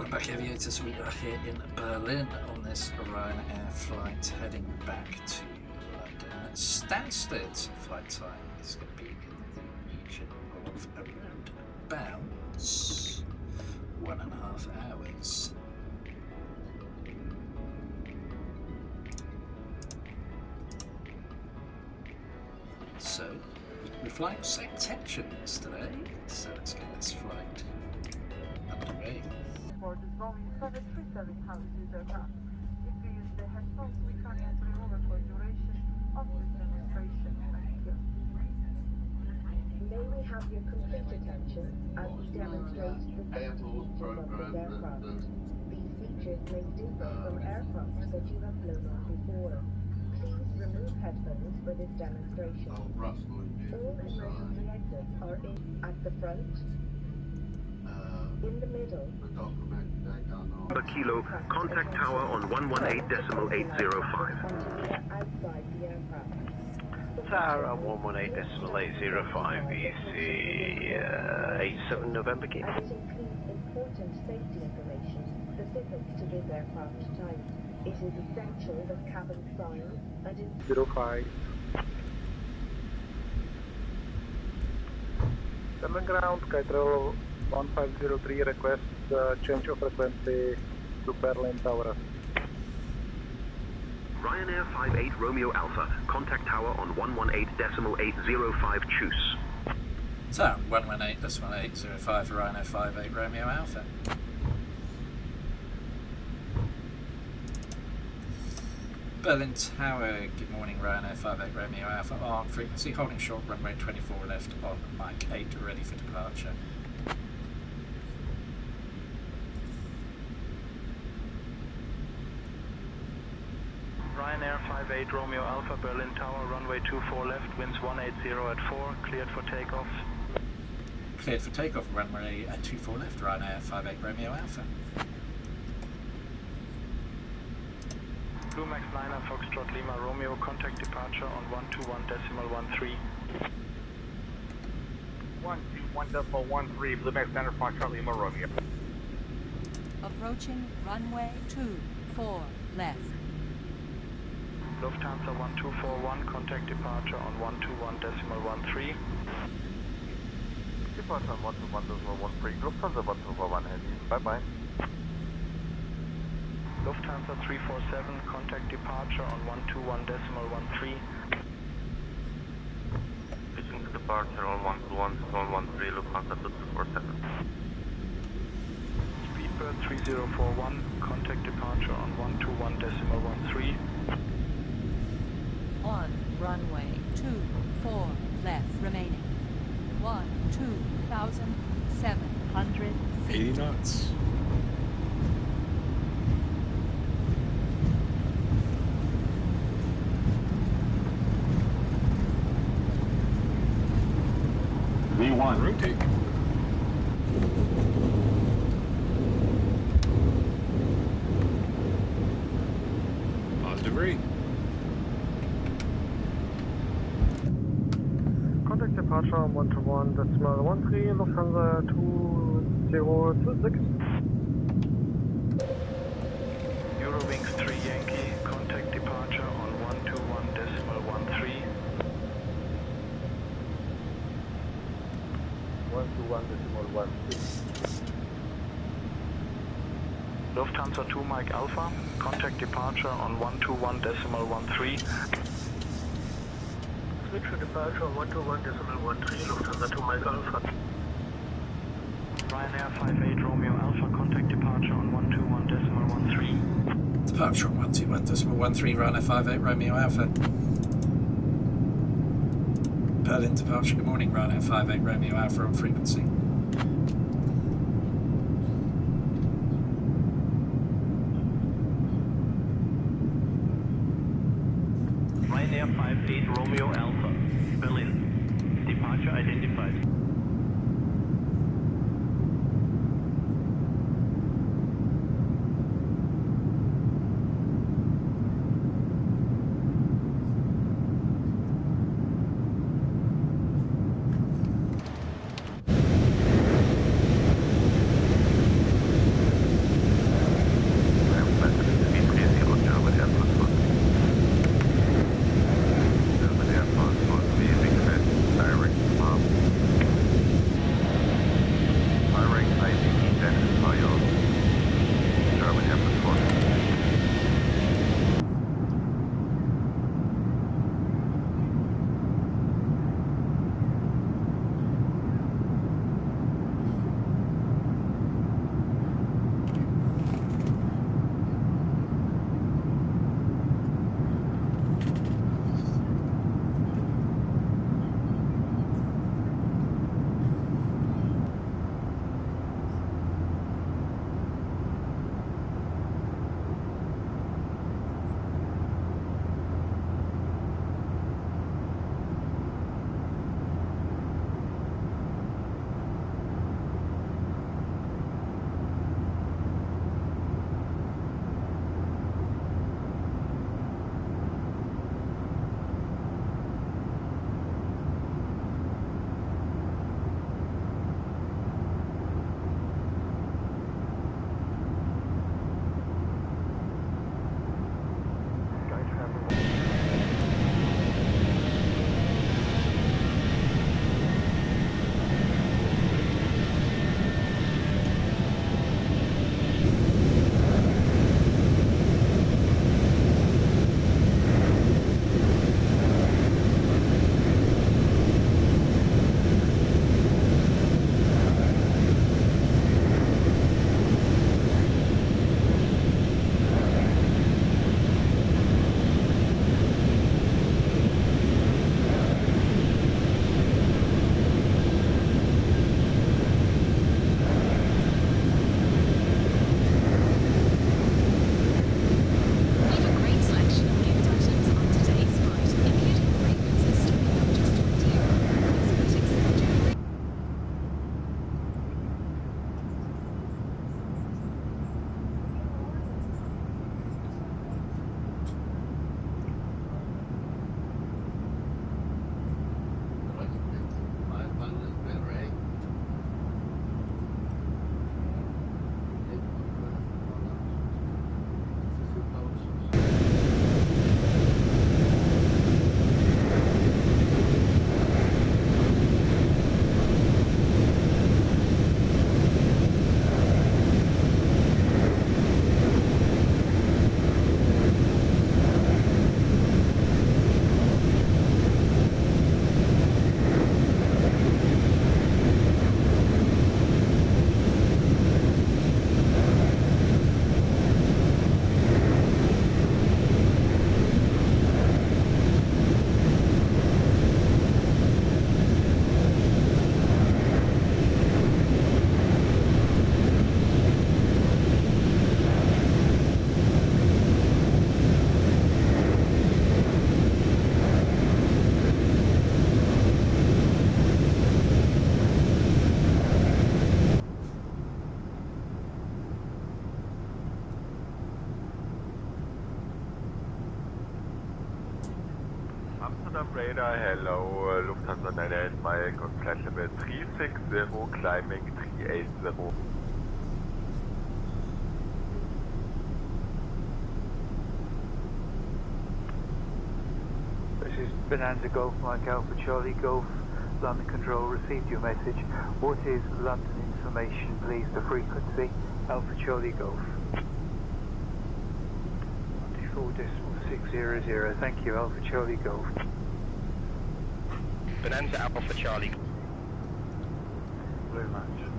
Welcome back, aviators. We are here in Berlin on this Ryanair flight heading back to London. Stansted flight time is going to be in the region of around about 1.5 hours. So, we're flying sections today, so let's get this flight underway. For the Boeing 737 houses aircraft. If you use the headphones, we can remove it for duration of this demonstration. Thank you. May we have your complete attention as we demonstrate the safety features of this aircraft. These features may differ from aircraft that you have flown on before. Please remove headphones for this demonstration. All emergency exits are at the front, in the middle. Kilo, contact tower on 118.805. Outside the aircraft. Tower on 118.805, EC 87 November Kilo. And it includes important safety information specific to this aircraft type. It is essential that cabin signs and 05. German ground, Skytrail 1503 request change of frequency to Berlin Tower. Ryanair 58 Romeo Alpha, contact tower on 118.805 choose. So, 118.805 Ryanair 58 Romeo Alpha. Berlin Tower, good morning, Ryanair 58 Romeo Alpha on frequency, holding short, runway 24 left on Mike 8, ready for departure. Ryanair 58 Romeo Alpha, Berlin Tower, runway 24 left, winds 180 at 4, cleared for takeoff. Cleared for takeoff, runway 24 left, Ryanair 58 Romeo Alpha. Blue Max 9er, Foxtrot Lima Romeo, contact departure on 121.13. 121.13, Blue Max 9er, Foxtrot Lima Romeo. Approaching runway 24 left. Lufthansa 1241, contact departure on 121.13. Departure on 121.13, Lufthansa 1241 heavy. Bye-bye. Lufthansa 347, contact departure on 121.13. Switching to departure on 121.13, Lufthansa 247. Speedbird 3041, contact departure on 121.13. On runway 24 left remaining. 12,700 feet. 80 knots. V1. Rotate. Positive rate. Contact departure on 121.13, Lufthansa 2026. Eurowings 3 Yankee, contact departure on 121.13. 121.13. Lufthansa 2 Mike Alpha, contact departure on 121.13. Switch for departure on 121.13, Lufthansa 2 Mike Alpha. Ryanair 58 Romeo Alpha, contact departure on 121.13. Departure on 121.13, Ryanair 58 Romeo Alpha. Berlin departure, good morning, Ryanair 58 Romeo Alpha on frequency. Ryanair 58 Romeo Alpha, Berlin. Departure identified. Rotterdam radar, hello, Lufthansa 985 Mike on flight level 360, climbing 380. This is Bonanza Golf Mike Alpha Charlie Golf, London Control, received your message. What is London information, please? The frequency, Alpha Charlie Golf. 24.600, thank you, Alpha Charlie Golf. Bonanza Alpha Charlie. Blue Match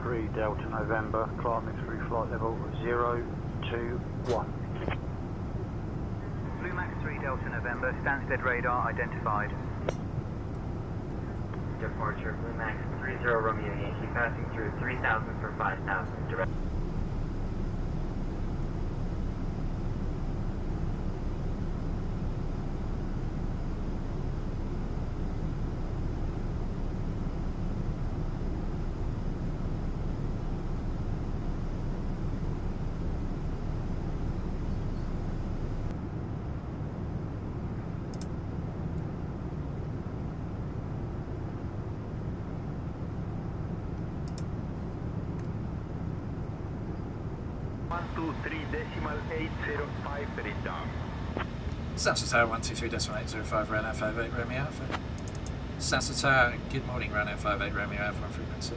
3 Delta November, climbing through flight level 021. Blue Max 3 Delta November, Stansted radar identified. Departure, Blue Max 30 Romeo Yankee, passing through 3000 for 5000, direct. Stansted Tower 123.805 Ryanair 58 Romeo Alpha. Stansted Tower, good morning Ryanair 58 Romeo Alpha on frequency.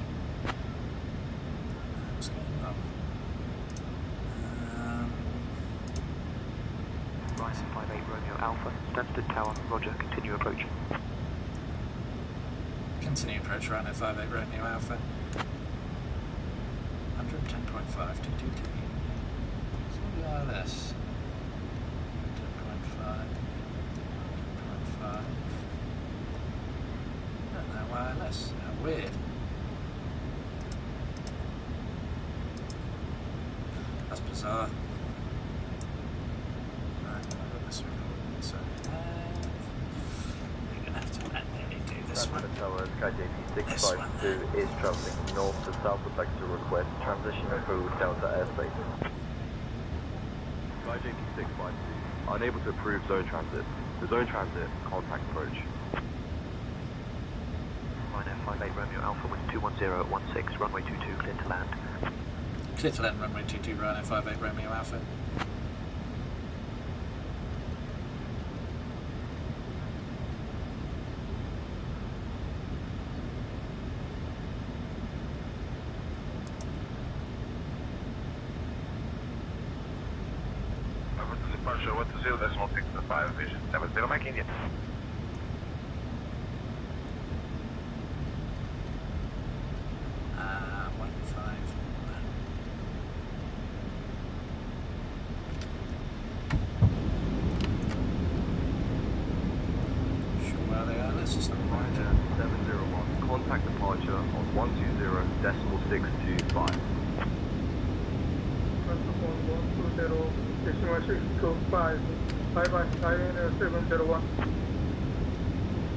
What's going on? Ryanair 58 Romeo Alpha, Stansted Tower, roger, continue approaching. Continue approach Ryanair 58 Romeo Alpha. 110.5 to DT. ILS 10.5. Don't know wireless. How weird. That's bizarre. Right, I've got this recording this way. You're gonna have to let me do this one. Tower SkyJP 652 is travelling north to south. Would like to request transition through Delta airspace. SkyJP 652, unable to approve zone transit. The zone transit, contact approach. Ryanair 58 Romeo Alpha, wind 210 runway 22, clear to land. Clear to land, runway 22, Ryanair 58 Romeo Alpha. Departure 120.605 vision 70 Mike India. Sure where they are, let's just Ryanair 701, contact departure on 120.625. Decimal 625. Bye bye, Ryanair 701.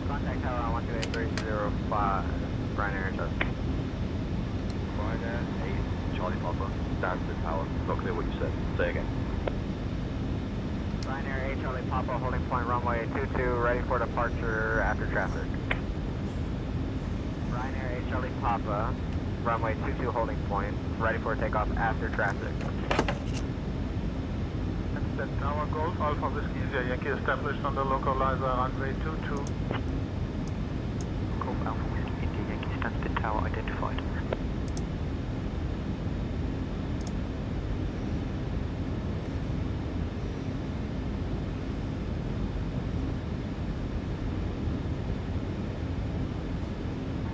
Contact tower on 128.305, Ryanair adjust. Ryanair 8, Charlie Papa, Stansted Tower. Not clear what you said. Say again. Ryanair 8, Charlie Papa, holding point runway 22, ready for departure after traffic. Ryanair 8, Charlie Papa, runway 22, holding point, ready for takeoff after traffic. Tower Golf Alpha Whiskey Yankee established on the localizer runway 22. Golf Alpha Whiskey India Yankee, Stansted Tower identified.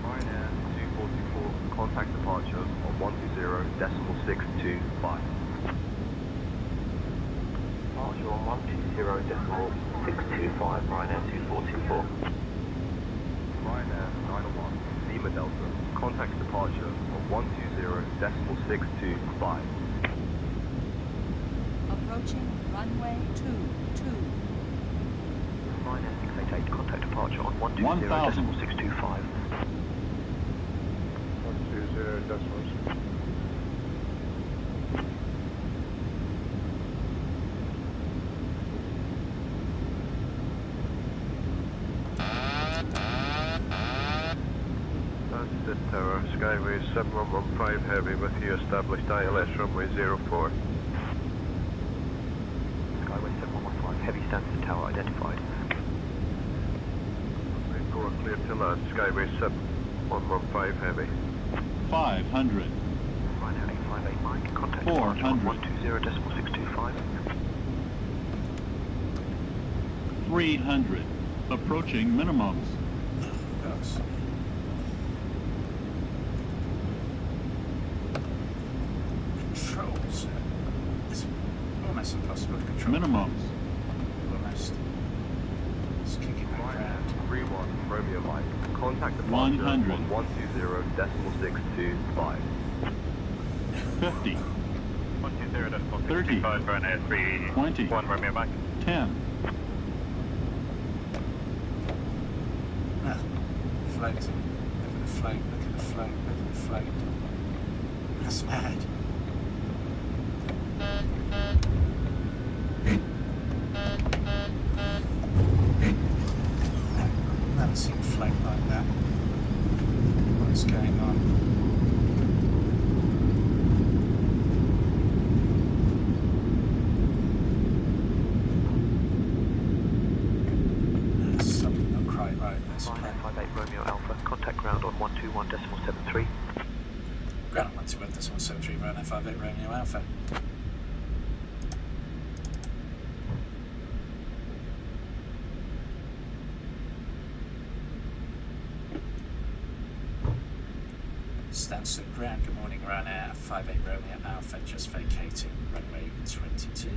Ryanair 244, contact departure on 120.625. Departure on 120.625, Ryanair 2424. Ryanair 901, Lima Delta, contact departure on 120.625. Approaching runway 22. Ryanair 688, contact departure on 120.625. 120.625. Skyway 7115 Heavy with you, established ILS runway 04. Skyway 7115 Heavy, Stansted Tower identified. Runway 4 clear to land, Skyway 7115 Heavy. 500. Ryanair 858 Mike, contact 400. 120.625. 300. Approaching minimums. Yes. Controls. It's almost impossible to control. Minimums. Almost. Just kicking the ground. 31 Romeo Mike. Contact departure 100. on 120.625. 50. 120.625 30. Ryanair 20. 1 Romeo Mike. 10. Ah, floating. Look at the float, look at the float, look at the float. That's mad. I've never seen a float like that. What is going on? There's something not quite right with this plane. Ryanair 58 Romeo Alpha, contact ground on 121.73. Ground on 121.73, Ryanair 58 Romeo Alpha. Stansted ground, good morning Ryanair 58 Romeo Alpha, just vacating runway 22.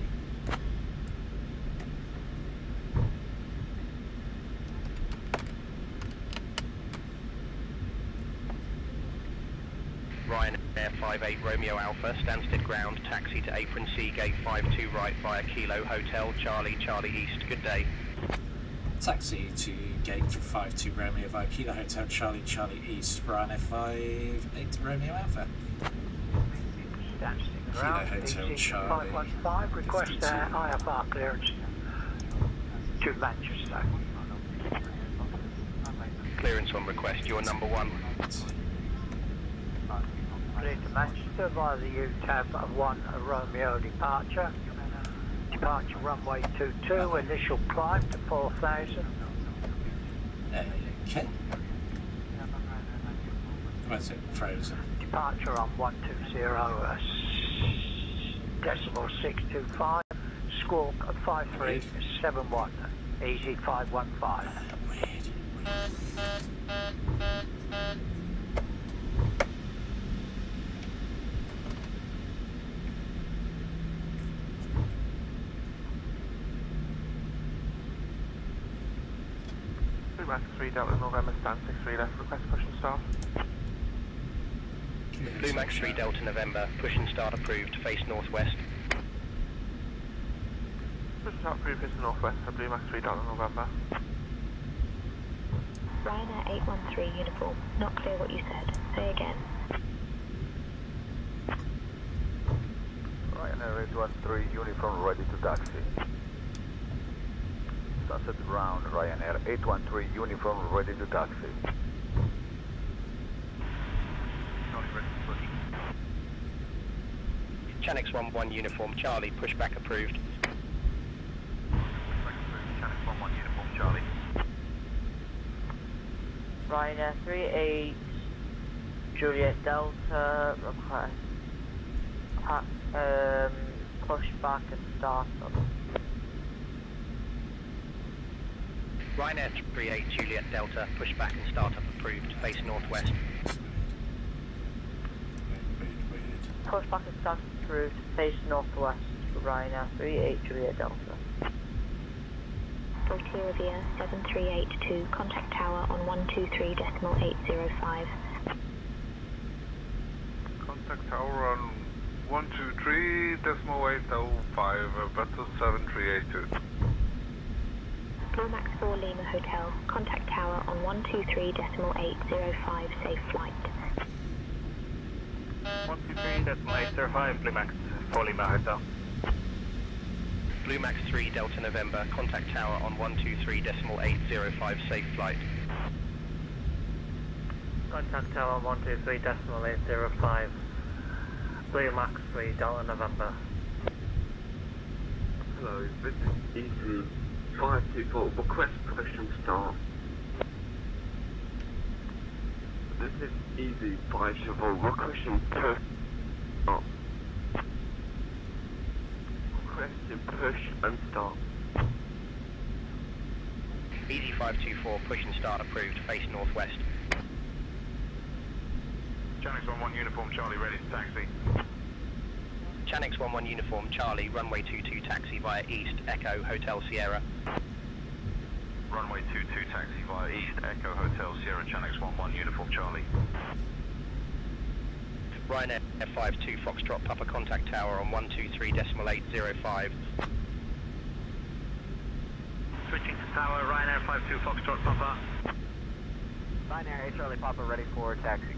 Ryanair 58 Romeo Alpha, Stansted ground, taxi to apron C, gate 52 right via Kilo Hotel, Charlie, Charlie East. Good day. Taxi to gate 52 Romeo via Kilo Hotel, Charlie, Charlie East, Ryanair 58 Romeo Alpha. Stansted Kilo ground, Hotel, BC Charlie. 515, request 52. IFR clearance to Manchester. Clearance on request, you're number 1. Clear to Manchester via the UTAB 1 Romeo departure. Departure runway 22, initial climb to 4,000. Okay. Where's it? Frozen. Departure on 120.625. Squawk 5371. Easy 515. Weird. Max 3 Delta November stand 63 left, request push and start. Blue Max 3 Delta November, push and start approved, face northwest. Push and start approved, face northwest, Blue Max 3 Delta November. Ryanair 813 uniform, not clear what you said. Say again. Ryanair 813 uniform ready to taxi. Stansted ground, Ryanair 813 uniform ready to taxi. Channix 11 uniform, Charlie, pushback approved. Channix 11 uniform, Charlie. Ryanair 38 Juliet Delta, request pushback and start up. Ryanair 38 Juliet Delta, pushback and startup approved, face northwest. Pushback and start approved, face northwest for Ryanair 38 Juliet Delta. Volteria 7382, contact tower on 123.805. Contact tower on 123.805, Battle 7382. Blue Max 4 Lima Hotel, contact tower on 123.805, safe flight. 123.805, Blue Max 4 Lima Hotel. Blue Max 3 Delta November, contact tower on 123.805, safe flight. Contact Tower 123.805. Blue Max 3 Delta November. Hello, this is Easy 524. Request permission start. This is Easy 524. Requesting push start. Requesting push and start. Easy 524, push and start approved, face northwest. Channix 11 Uniform Charlie, ready to taxi. Channix 11 Uniform Charlie, runway 22 taxi via east, Echo Hotel Sierra. Runway 22 taxi via east, Echo Hotel Sierra, Channix 11 Uniform Charlie. Ryanair 52 Foxtrot, Papa contact tower on 123.805. Switching to tower, Ryanair 52 Foxtrot, Papa. Ryanair 8 Charlie Papa ready for taxi.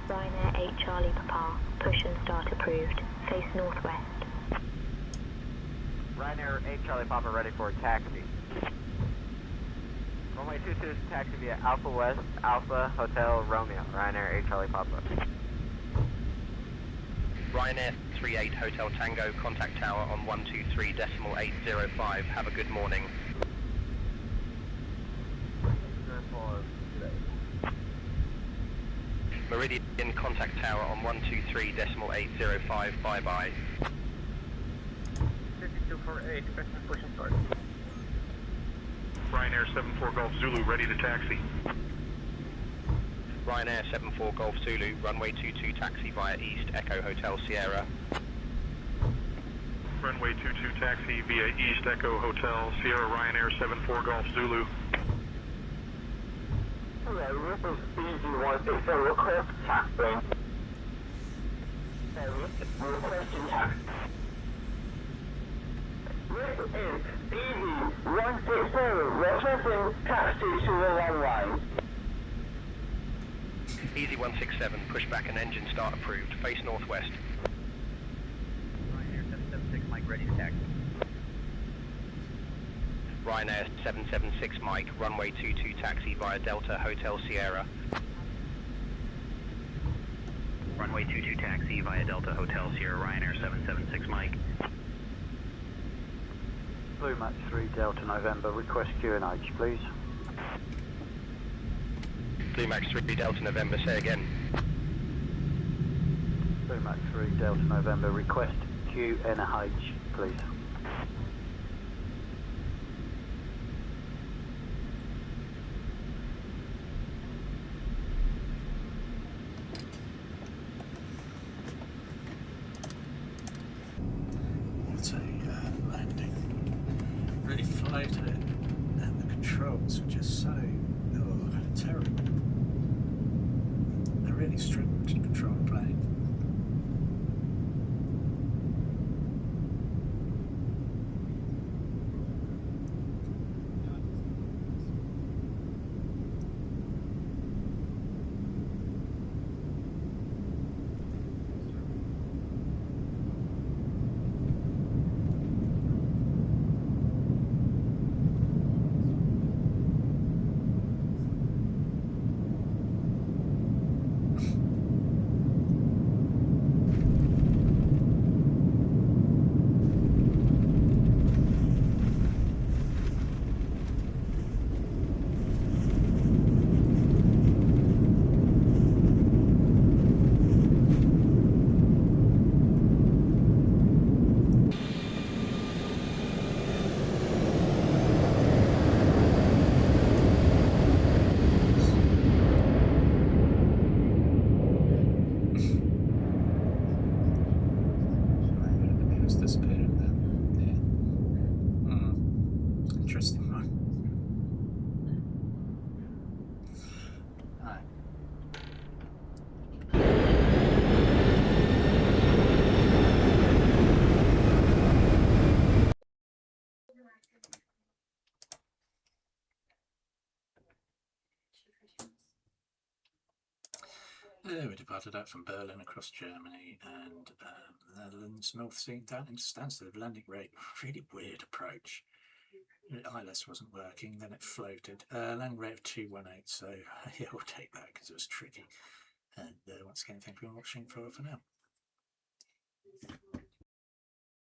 Ryanair 8 Charlie Papa, push and start approved, face northwest. Ryanair 8 Charlie Papa ready for taxi. Runway 22 taxi via Alpha West, Alpha Hotel Romeo. Ryanair 8 Charlie Papa. Ryanair 38 Hotel Tango, contact tower on 123.805. Have a good morning. Meridian contact tower on 123.805. Bye bye. 5248, push and start. Ryanair 74 Golf Zulu, ready to taxi. Ryanair 74 Golf Zulu, runway 22 taxi via east, Echo Hotel Sierra. Runway 22 taxi via east, Echo Hotel Sierra, Ryanair 74 Golf Zulu. Hello, this is Easy 160, request taxi. Requesting taxi. This is Easy 160, requesting taxi to the runway. Easy 167, pushback and engine start approved, face northwest. Ryanair 776 Mike ready to taxi. Ryanair 776 Mike, runway 22 taxi via Delta Hotel Sierra. Runway 22 taxi via Delta Hotel Sierra, Ryanair 776 Mike. Blue Max 3 Delta November, request QNH please. Blue Max 3 Delta November, say again. Blue Max 3 Delta November, request QNH please. What a landing. Really floated it, and the controls were just so terrible. They really struggled to control the plane. We departed out from Berlin across Germany and the Netherlands, North Sea, down into Stansted, landing rate. Really weird approach. ILS wasn't working, then it floated. Landing rate of 218, so yeah, we'll take that because it was tricky. And once again, thank you for watching for now.